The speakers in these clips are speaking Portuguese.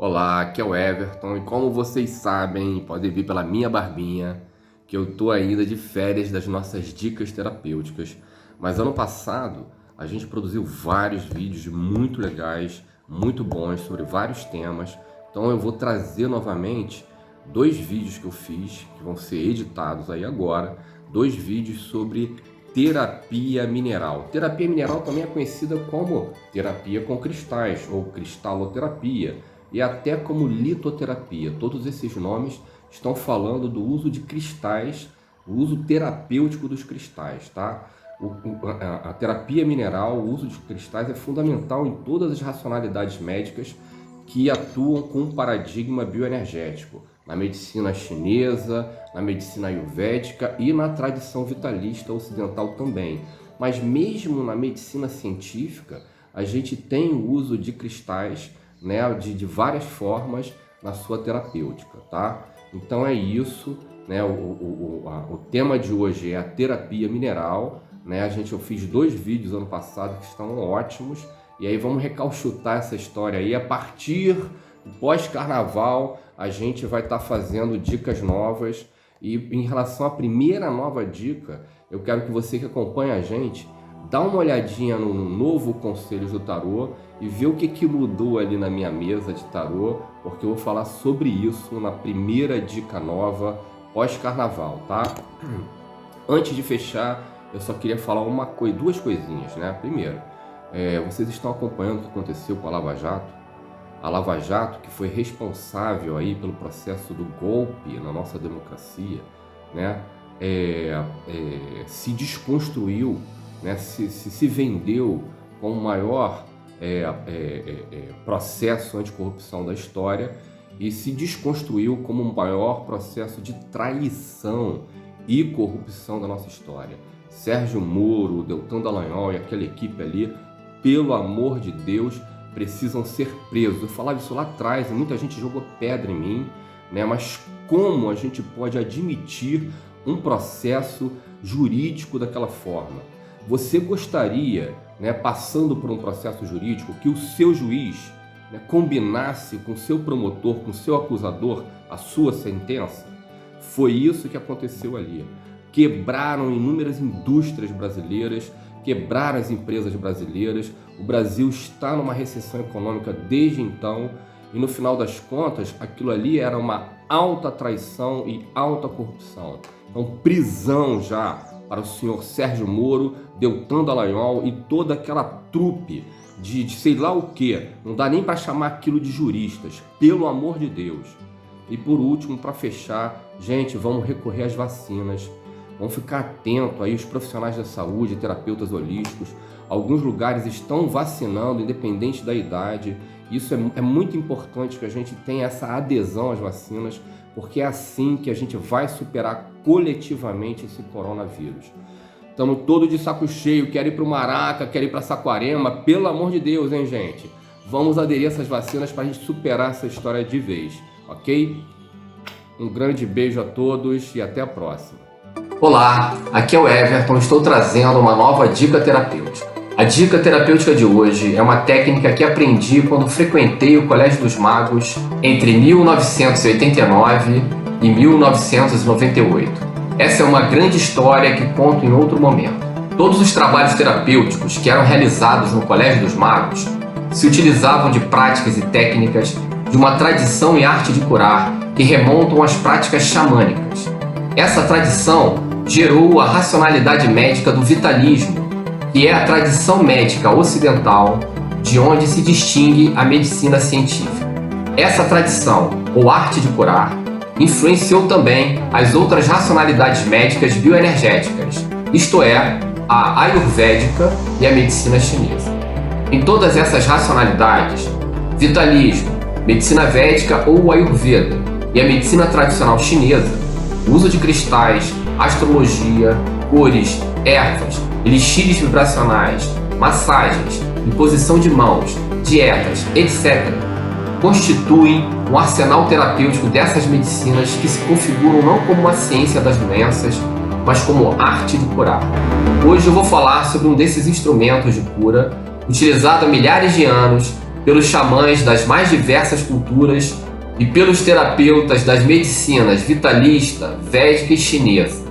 Olá, aqui é o Everton e como vocês sabem, podem ver pela minha barbinha, que eu tô ainda de férias das nossas dicas terapêuticas. Mas ano passado a gente produziu vários vídeos muito legais, muito bons sobre vários temas. Então eu vou trazer novamente dois vídeos que eu fiz, que vão ser editados aí agora, dois vídeos sobre terapia mineral. Terapia mineral também é conhecida como terapia com cristais ou cristaloterapia e até como litoterapia. Todos esses nomes estão falando do uso de cristais, o uso terapêutico dos cristais, tá? A terapia mineral, o uso de cristais é fundamental em todas as racionalidades médicas que atuam com um paradigma bioenergético, na medicina chinesa, na medicina ayurvédica e na tradição vitalista ocidental também. Mas mesmo na medicina científica, a gente tem o uso de cristais, né, de várias formas na sua terapêutica, tá? Então é isso, né? O tema de hoje é a terapia mineral, né? Eu fiz dois vídeos ano passado que estão ótimos, e aí vamos recauchutar essa história aí. A partir do pós-carnaval a gente vai estar fazendo dicas novas, e em relação à primeira nova dica, eu quero que você que acompanha a gente dá uma olhadinha no novo Conselhos do Tarô e vê o que mudou ali na minha mesa de tarô, porque eu vou falar sobre isso na primeira dica nova pós-carnaval, tá? Antes de fechar, eu só queria falar duas coisinhas, né? Primeiro, vocês estão acompanhando o que aconteceu com a Lava Jato? A Lava Jato, que foi responsável aí pelo processo do golpe na nossa democracia, né? Se desconstruiu, né? Se vendeu como o maior processo anticorrupção da história e se desconstruiu como o maior processo de traição e corrupção da nossa história. Sérgio Moro, Deltan Dallagnol e aquela equipe ali, pelo amor de Deus, precisam ser presos. Eu falava isso lá atrás e muita gente jogou pedra em mim, né? Mas como a gente pode admitir um processo jurídico daquela forma? Você gostaria, né, passando por um processo jurídico, que o seu juiz, né, combinasse com o seu promotor, com o seu acusador, a sua sentença? Foi isso que aconteceu ali. Quebraram inúmeras indústrias brasileiras, quebraram as empresas brasileiras. O Brasil está numa recessão econômica desde então e, no final das contas, aquilo ali era uma alta traição e alta corrupção. Então, prisão já para o senhor Sérgio Moro, Deltan Dallagnol e toda aquela trupe de sei lá o que. Não dá nem para chamar aquilo de juristas, pelo amor de Deus. E por último, para fechar, gente, vamos recorrer às vacinas. Vamos ficar atento aí, os profissionais da saúde, terapeutas holísticos. Alguns lugares estão vacinando, independente da idade. Isso é muito importante que a gente tenha essa adesão às vacinas, porque é assim que a gente vai superar coletivamente esse coronavírus. Estamos todos de saco cheio, quero ir para o Maraca, quero ir para Saquarema, pelo amor de Deus, hein, gente? Vamos aderir a essas vacinas para a gente superar essa história de vez, ok? Um grande beijo a todos e até a próxima. Olá, aqui é o Everton, estou trazendo uma nova dica terapêutica. A dica terapêutica de hoje é uma técnica que aprendi quando frequentei o Colégio dos Magos entre 1989 e 1998. Essa é uma grande história que conto em outro momento. Todos os trabalhos terapêuticos que eram realizados no Colégio dos Magos se utilizavam de práticas e técnicas de uma tradição e arte de curar que remontam às práticas xamânicas. Essa tradição gerou a racionalidade médica do vitalismo, que é a tradição médica ocidental de onde se distingue a medicina científica. Essa tradição, ou arte de curar, influenciou também as outras racionalidades médicas bioenergéticas, isto é, a ayurvédica e a medicina chinesa. Em todas essas racionalidades, vitalismo, medicina védica ou ayurveda e a medicina tradicional chinesa, o uso de cristais, astrologia, cores, ervas, elixires vibracionais, massagens, imposição de mãos, dietas, etc., constituem um arsenal terapêutico dessas medicinas que se configuram não como uma ciência das doenças, mas como arte de curar. Hoje eu vou falar sobre um desses instrumentos de cura, utilizado há milhares de anos pelos xamãs das mais diversas culturas e pelos terapeutas das medicinas vitalista, védica e chinesa.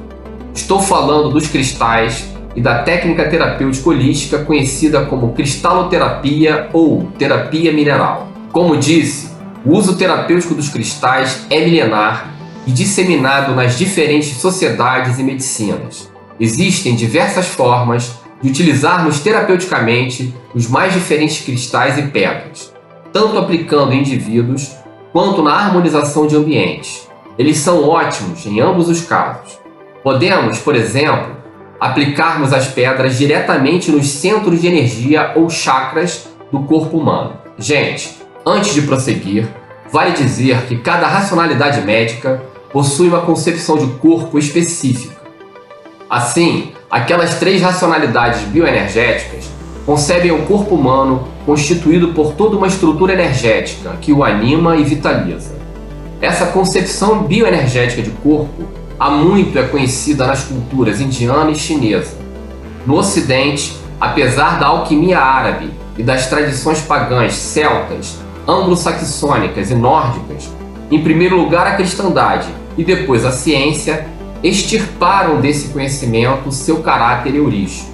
Estou falando dos cristais e da técnica terapêutica holística conhecida como cristaloterapia ou terapia mineral. Como disse, o uso terapêutico dos cristais é milenar e disseminado nas diferentes sociedades e medicinas. Existem diversas formas de utilizarmos terapeuticamente os mais diferentes cristais e pedras, tanto aplicando em indivíduos quanto na harmonização de ambientes. Eles são ótimos em ambos os casos. Podemos, por exemplo, aplicarmos as pedras diretamente nos centros de energia ou chakras do corpo humano. Gente, antes de prosseguir, vale dizer que cada racionalidade médica possui uma concepção de corpo específica. Assim, aquelas 3 racionalidades bioenergéticas concebem o corpo humano constituído por toda uma estrutura energética que o anima e vitaliza. Essa concepção bioenergética de corpo há muito é conhecida nas culturas indiana e chinesa. No Ocidente, apesar da alquimia árabe e das tradições pagãs celtas, anglo-saxônicas e nórdicas, em primeiro lugar a cristandade e depois a ciência, extirparam desse conhecimento seu caráter heurístico.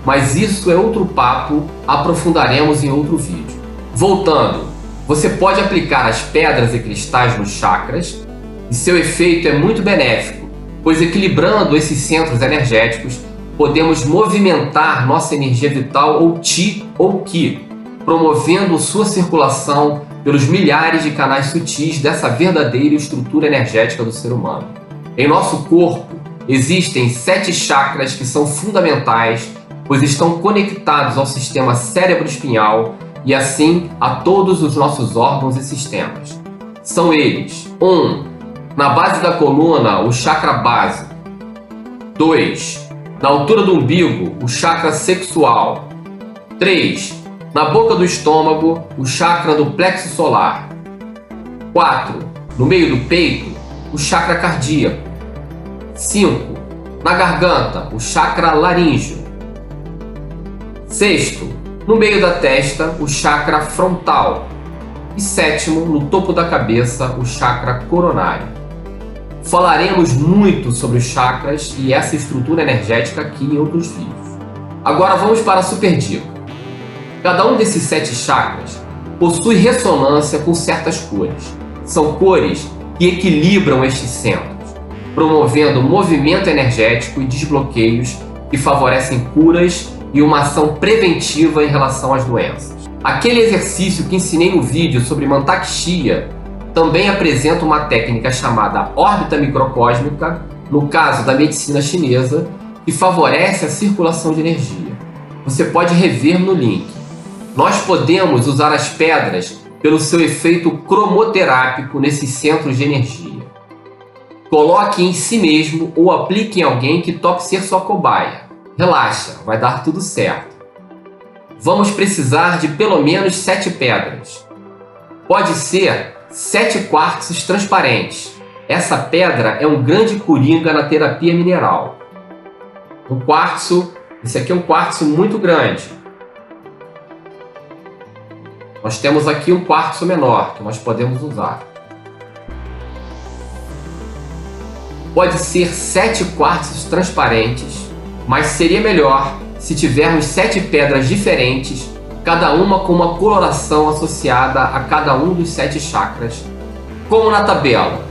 Mas isso é outro papo, aprofundaremos em outro vídeo. Voltando, você pode aplicar as pedras e cristais nos chakras e seu efeito é muito benéfico, pois equilibrando esses centros energéticos, podemos movimentar nossa energia vital ou Chi ou Ki, promovendo sua circulação pelos milhares de canais sutis dessa verdadeira estrutura energética do ser humano. Em nosso corpo, existem 7 chakras que são fundamentais, pois estão conectados ao sistema cérebro-espinhal e assim a todos os nossos órgãos e sistemas. São eles: 1. Na base da coluna, o chakra básico. 2. Na altura do umbigo, o chakra sexual. 3. Na boca do estômago, o chakra do plexo solar. 4. No meio do peito, o chakra cardíaco. 5. Na garganta, o chakra laríngeo. 6. No meio da testa, o chakra frontal. E 7. No topo da cabeça, o chakra coronário. Falaremos muito sobre os chakras e essa estrutura energética aqui em outros vídeos. Agora vamos para a super dica. Cada um desses 7 chakras possui ressonância com certas cores. São cores que equilibram estes centros, promovendo movimento energético e desbloqueios que favorecem curas e uma ação preventiva em relação às doenças. Aquele exercício que ensinei no vídeo sobre Mantakshya também apresenta uma técnica chamada órbita microcósmica, no caso da medicina chinesa, que favorece a circulação de energia. Você pode rever no link. Nós podemos usar as pedras pelo seu efeito cromoterápico nesses centros de energia. Coloque em si mesmo ou aplique em alguém que tope ser sua cobaia. Relaxa, vai dar tudo certo. Vamos precisar de pelo menos 7 pedras. Pode ser 7 quartzos transparentes. Essa pedra é um grande coringa na terapia mineral. Um quartzo, esse aqui é um quartzo muito grande. Nós temos aqui um quartzo menor que nós podemos usar. Pode ser 7 quartzos transparentes, mas seria melhor se tivermos 7 pedras diferentes, cada uma com uma coloração associada a cada um dos 7 chakras, como na tabela.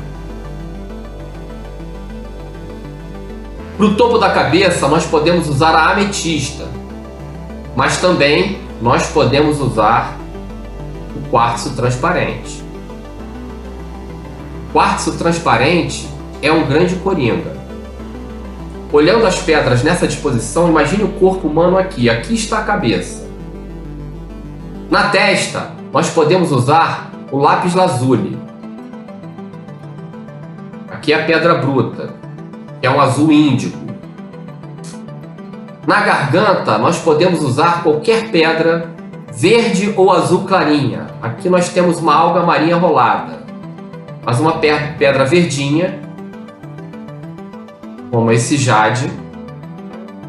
Para o topo da cabeça nós podemos usar a ametista, mas também nós podemos usar o quartzo transparente. Quartzo transparente é um grande coringa. Olhando as pedras nessa disposição, imagine o corpo humano aqui. Aqui está a cabeça. Na testa, nós podemos usar o lápis lazuli. Aqui é a pedra bruta, que é um azul índigo. Na garganta, nós podemos usar qualquer pedra verde ou azul clarinha. Aqui nós temos uma alga marinha rolada, mas uma pedra verdinha, como esse jade,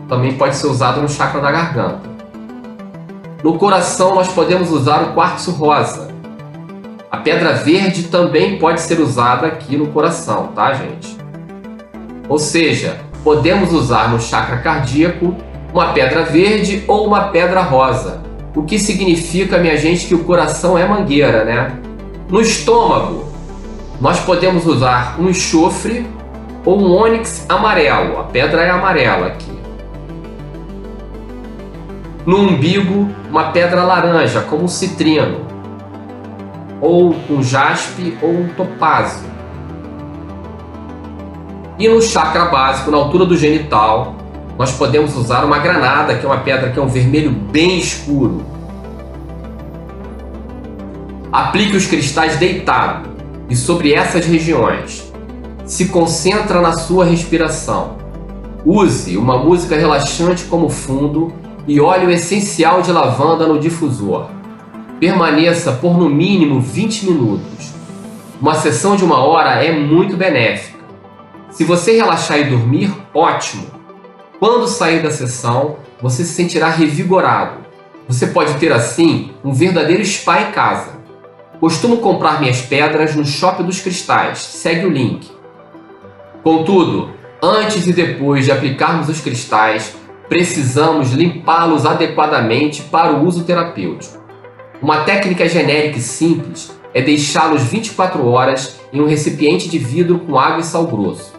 também pode ser usado no chakra da garganta. No coração nós podemos usar o quartzo rosa. A pedra verde também pode ser usada aqui no coração, tá, gente? Ou seja, podemos usar no chakra cardíaco uma pedra verde ou uma pedra rosa. O que significa, minha gente, que o coração é mangueira, né? No estômago, nós podemos usar um enxofre ou um ônix amarelo. A pedra é amarela aqui. No umbigo, uma pedra laranja, como um citrino, ou um jaspe ou um topázio. E no chakra básico, na altura do genital, nós podemos usar uma granada, que é uma pedra que é um vermelho bem escuro. Aplique os cristais deitado e sobre essas regiões. Se concentra na sua respiração. Use uma música relaxante como fundo e óleo essencial de lavanda no difusor. Permaneça por no mínimo 20 minutos. Uma sessão de 1 hora é muito benéfica. Se você relaxar e dormir, ótimo. Quando sair da sessão, você se sentirá revigorado. Você pode ter assim um verdadeiro spa em casa. Costumo comprar minhas pedras no Shopping dos Cristais. Segue o link. Contudo, antes e depois de aplicarmos os cristais, precisamos limpá-los adequadamente para o uso terapêutico. Uma técnica genérica e simples é deixá-los 24 horas em um recipiente de vidro com água e sal grosso.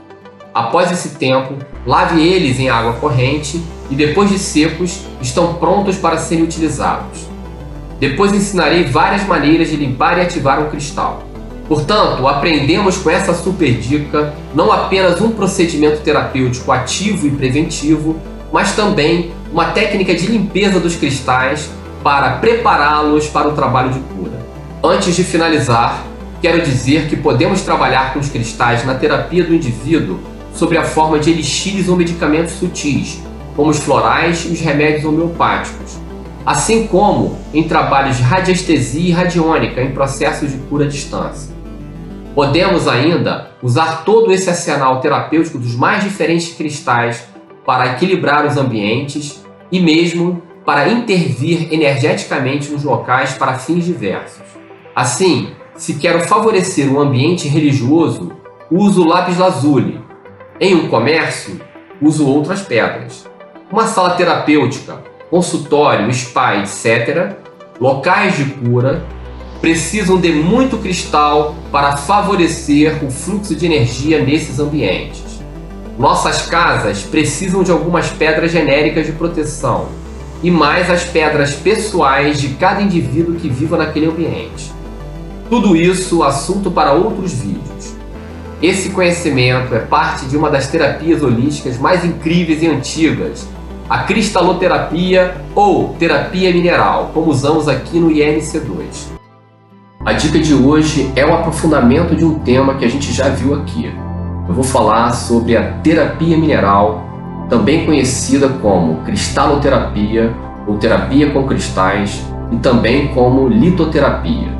Após esse tempo, lave eles em água corrente e depois de secos, estão prontos para serem utilizados. Depois ensinarei várias maneiras de limpar e ativar um cristal. Portanto, aprendemos com essa super dica não apenas um procedimento terapêutico ativo e preventivo, mas também uma técnica de limpeza dos cristais para prepará-los para o trabalho de cura. Antes de finalizar, quero dizer que podemos trabalhar com os cristais na terapia do indivíduo sob a forma de elixires ou medicamentos sutis, como os florais e os remédios homeopáticos, assim como em trabalhos de radiestesia e radiônica em processos de cura à distância. Podemos ainda usar todo esse arsenal terapêutico dos mais diferentes cristais para equilibrar os ambientes e mesmo para intervir energeticamente nos locais para fins diversos. Assim, se quero favorecer um ambiente religioso, uso lápis lazuli. Em um comércio, uso outras pedras. Uma sala terapêutica, consultório, spa, etc., locais de cura, precisam de muito cristal para favorecer o fluxo de energia nesses ambientes. Nossas casas precisam de algumas pedras genéricas de proteção e mais as pedras pessoais de cada indivíduo que viva naquele ambiente. Tudo isso assunto para outros vídeos. Esse conhecimento é parte de uma das terapias holísticas mais incríveis e antigas, a cristaloterapia ou terapia mineral, como usamos aqui no IMC2. A dica de hoje é o aprofundamento de um tema que a gente já viu aqui. Eu vou falar sobre a terapia mineral, também conhecida como cristaloterapia ou terapia com cristais e também como litoterapia.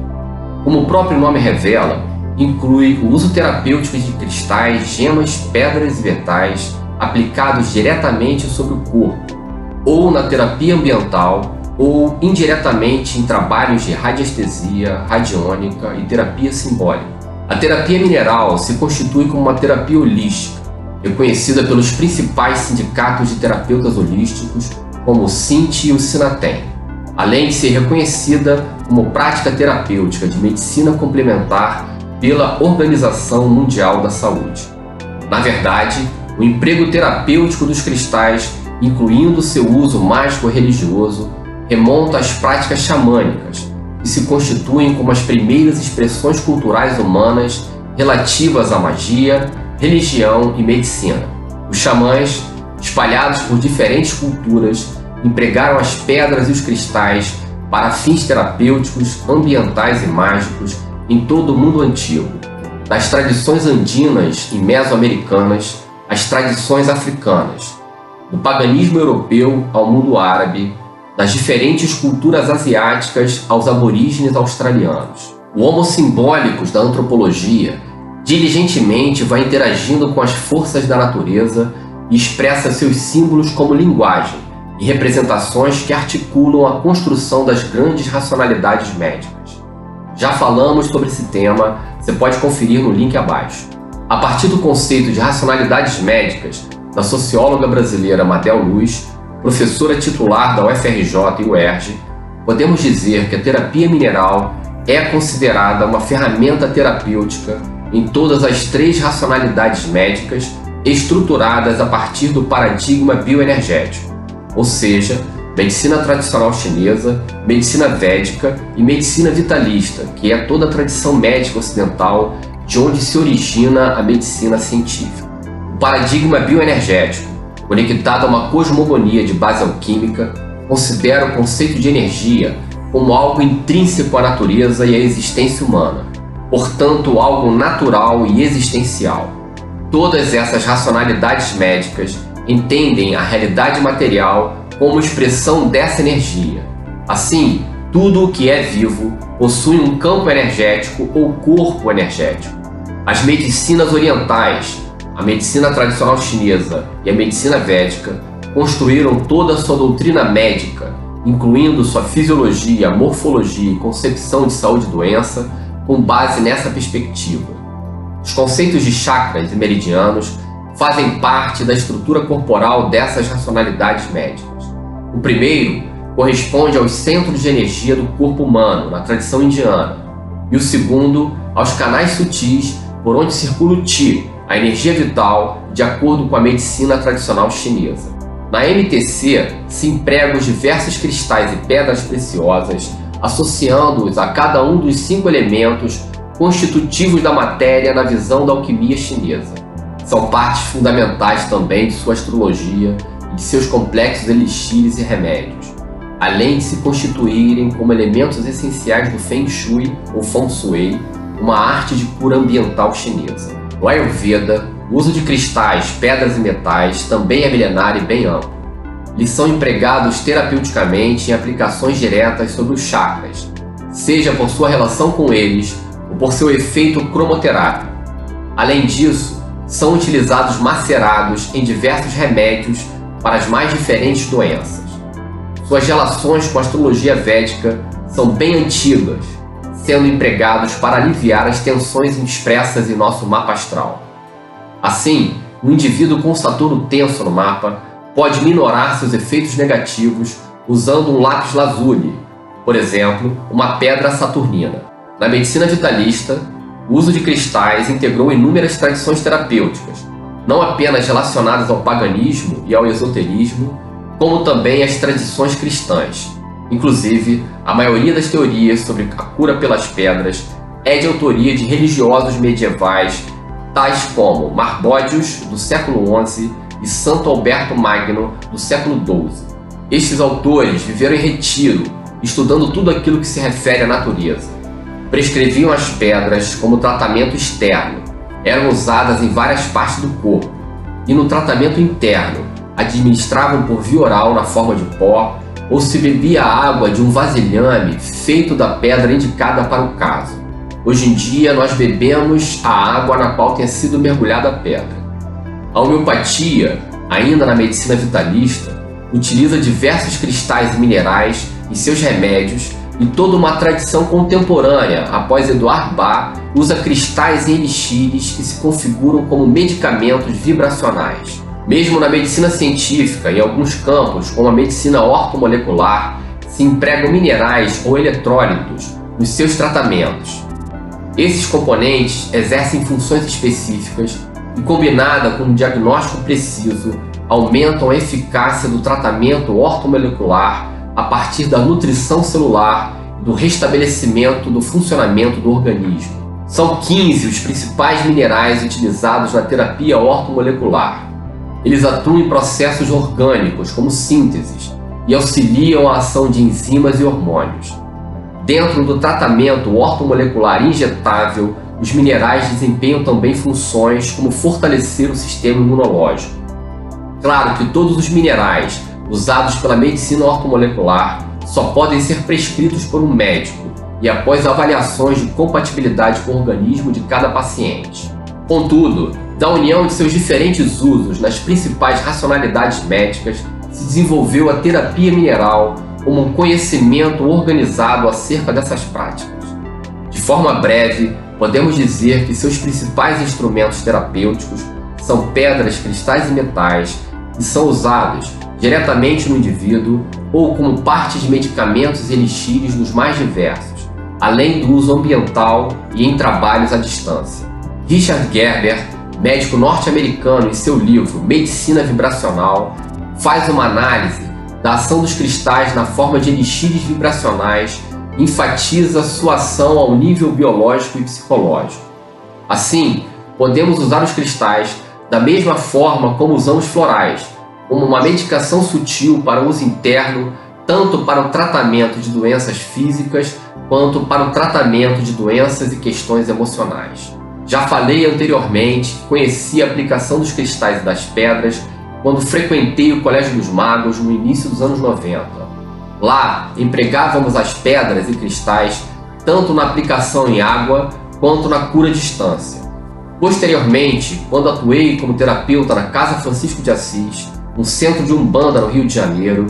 Como o próprio nome revela, inclui o uso terapêutico de cristais, gemas, pedras e metais aplicados diretamente sobre o corpo, ou na terapia ambiental, ou indiretamente em trabalhos de radiestesia, radiônica e terapia simbólica. A terapia mineral se constitui como uma terapia holística, reconhecida pelos principais sindicatos de terapeutas holísticos, como o SINT e o SINATEM, além de ser reconhecida como prática terapêutica de medicina complementar pela Organização Mundial da Saúde. Na verdade, o emprego terapêutico dos cristais, incluindo seu uso mágico-religioso, remonta às práticas xamânicas, que se constituem como as primeiras expressões culturais humanas relativas à magia, religião e medicina. Os xamãs, espalhados por diferentes culturas, empregaram as pedras e os cristais para fins terapêuticos, ambientais e mágicos em todo o mundo antigo, das tradições andinas e mesoamericanas às tradições africanas, do paganismo europeu ao mundo árabe, das diferentes culturas asiáticas aos aborígenes australianos. O Homo simbólicos da antropologia diligentemente vai interagindo com as forças da natureza e expressa seus símbolos como linguagem, e representações que articulam a construção das grandes racionalidades médicas. Já falamos sobre esse tema, você pode conferir no link abaixo. A partir do conceito de racionalidades médicas, da socióloga brasileira Madel Luz, professora titular da UFRJ e UERJ, podemos dizer que a terapia mineral é considerada uma ferramenta terapêutica em todas as 3 racionalidades médicas estruturadas a partir do paradigma bioenergético, ou seja, medicina tradicional chinesa, medicina védica e medicina vitalista, que é toda a tradição médica ocidental de onde se origina a medicina científica. O paradigma bioenergético, conectado a uma cosmogonia de base alquímica, considera o conceito de energia como algo intrínseco à natureza e à existência humana, portanto algo natural e existencial. Todas essas racionalidades médicas entendem a realidade material como expressão dessa energia. Assim, tudo o que é vivo possui um campo energético ou corpo energético. As medicinas orientais, a medicina tradicional chinesa e a medicina védica construíram toda a sua doutrina médica, incluindo sua fisiologia, morfologia e concepção de saúde e doença, com base nessa perspectiva. Os conceitos de chakras e meridianos fazem parte da estrutura corporal dessas racionalidades médicas. O primeiro corresponde aos centros de energia do corpo humano, na tradição indiana, e o segundo aos canais sutis por onde circula o Qi, a energia vital, de acordo com a medicina tradicional chinesa. Na MTC se empregam os diversos cristais e pedras preciosas, associando-os a cada um dos 5 elementos constitutivos da matéria na visão da alquimia chinesa. São partes fundamentais também de sua astrologia e de seus complexos elixires e remédios, além de se constituírem como elementos essenciais do Feng Shui ou Feng Shui, uma arte de cura ambiental chinesa. No Ayurveda, o uso de cristais, pedras e metais também é milenar e bem amplo. Eles são empregados terapeuticamente em aplicações diretas sobre os chakras, seja por sua relação com eles ou por seu efeito cromoterápico. Além disso, são utilizados macerados em diversos remédios para as mais diferentes doenças. Suas relações com a astrologia védica são bem antigas, sendo empregados para aliviar as tensões expressas em nosso mapa astral. Assim, um indivíduo com Saturno tenso no mapa pode minorar seus efeitos negativos usando um lápis lazuli, por exemplo, uma pedra saturnina. Na medicina vitalista, o uso de cristais integrou inúmeras tradições terapêuticas, não apenas relacionadas ao paganismo e ao esoterismo, como também às tradições cristãs. Inclusive, a maioria das teorias sobre a cura pelas pedras é de autoria de religiosos medievais, tais como Marbódios, do século XI, e Santo Alberto Magno, do século XII. Estes autores viveram em retiro, estudando tudo aquilo que se refere à natureza. Prescreviam as pedras como tratamento externo, eram usadas em várias partes do corpo, e no tratamento interno, administravam por via oral na forma de pó, ou se bebia a água de um vasilhame feito da pedra indicada para o caso. Hoje em dia, nós bebemos a água na qual tenha sido mergulhada a pedra. A homeopatia, ainda na medicina vitalista, utiliza diversos cristais e minerais em seus remédios, e toda uma tradição contemporânea, após Eduard Bach, usa cristais e elixires que se configuram como medicamentos vibracionais. Mesmo na medicina científica, em alguns campos, como a medicina ortomolecular, se empregam minerais ou eletrólitos nos seus tratamentos. Esses componentes exercem funções específicas e, combinada com um diagnóstico preciso, aumentam a eficácia do tratamento ortomolecular a partir da nutrição celular e do restabelecimento do funcionamento do organismo. São 15 os principais minerais utilizados na terapia ortomolecular. Eles atuam em processos orgânicos, como sínteses, e auxiliam a ação de enzimas e hormônios. Dentro do tratamento ortomolecular injetável, os minerais desempenham também funções como fortalecer o sistema imunológico. Claro que todos os minerais usados pela medicina ortomolecular só podem ser prescritos por um médico e após avaliações de compatibilidade com o organismo de cada paciente. Contudo, da união de seus diferentes usos nas principais racionalidades médicas, se desenvolveu a terapia mineral como um conhecimento organizado acerca dessas práticas. De forma breve, podemos dizer que seus principais instrumentos terapêuticos são pedras, cristais e metais que são usados diretamente no indivíduo ou como parte de medicamentos e elixires dos mais diversos, além do uso ambiental e em trabalhos à distância. Richard Gerber, médico norte-americano, em seu livro Medicina Vibracional, faz uma análise da ação dos cristais na forma de elixires vibracionais e enfatiza sua ação ao nível biológico e psicológico. Assim, podemos usar os cristais da mesma forma como usamos florais, como uma medicação sutil para uso interno, tanto para o tratamento de doenças físicas quanto para o tratamento de doenças e questões emocionais. Já falei anteriormente que conheci a aplicação dos cristais e das pedras quando frequentei o Colégio dos Magos no início dos anos 90. Lá, empregávamos as pedras e cristais tanto na aplicação em água quanto na cura à distância. Posteriormente, quando atuei como terapeuta na Casa Francisco de Assis, um centro de Umbanda no Rio de Janeiro,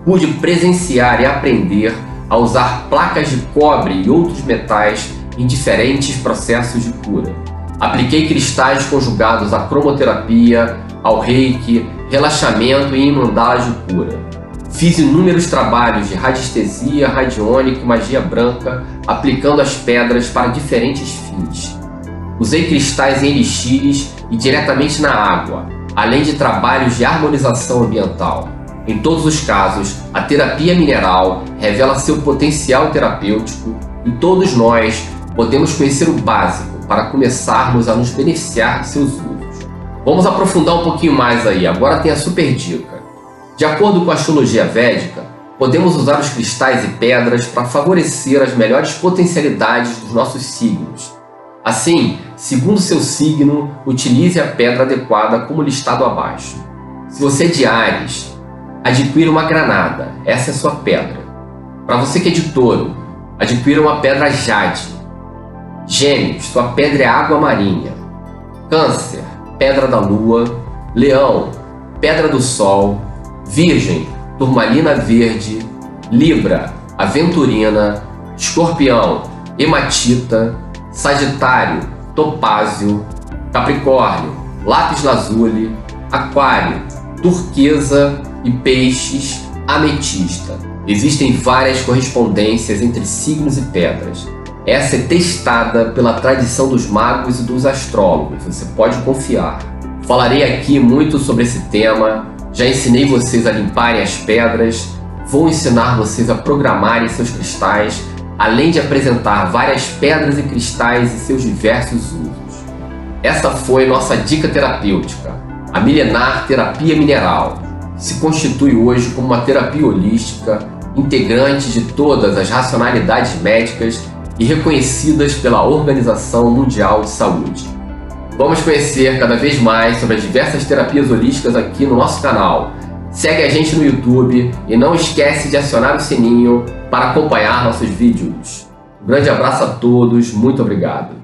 pude presenciar e aprender a usar placas de cobre e outros metais em diferentes processos de cura. Apliquei cristais conjugados à cromoterapia, ao reiki, relaxamento e em mandalas de cura. Fiz inúmeros trabalhos de radiestesia, radiônica e magia branca, aplicando as pedras para diferentes fins. Usei cristais em elixires e diretamente na água, além de trabalhos de harmonização ambiental. Em todos os casos, a terapia mineral revela seu potencial terapêutico e todos nós podemos conhecer o básico para começarmos a nos beneficiar de seus usos. Vamos aprofundar um pouquinho mais aí, agora tem a super dica. De acordo com a astrologia védica, podemos usar os cristais e pedras para favorecer as melhores potencialidades dos nossos signos. Assim, segundo seu signo, utilize a pedra adequada como listado abaixo. Se você é de Áries, adquira uma granada, essa é sua pedra. Para você que é de Touro, adquira uma pedra jade. Gêmeos, sua pedra é água marinha. Câncer, pedra da lua. Leão, pedra do sol. Virgem, turmalina verde. Libra, aventurina. Escorpião, hematita. Sagitário, topázio. Capricórnio, lápis lazuli. Aquário, turquesa e peixes, ametista. Existem várias correspondências entre signos e pedras. Essa é testada pela tradição dos magos e dos astrólogos, você pode confiar. Falarei aqui muito sobre esse tema, já ensinei vocês a limparem as pedras, vou ensinar vocês a programarem seus cristais, além de apresentar várias pedras e cristais e seus diversos usos. Essa foi nossa dica terapêutica, a milenar terapia mineral, que se constitui hoje como uma terapia holística, integrante de todas as racionalidades médicas e reconhecidas pela Organização Mundial de Saúde. Vamos conhecer cada vez mais sobre as diversas terapias holísticas aqui no nosso canal. Segue a gente no YouTube e não esquece de acionar o sininho para acompanhar nossos vídeos. Um grande abraço a todos, muito obrigado.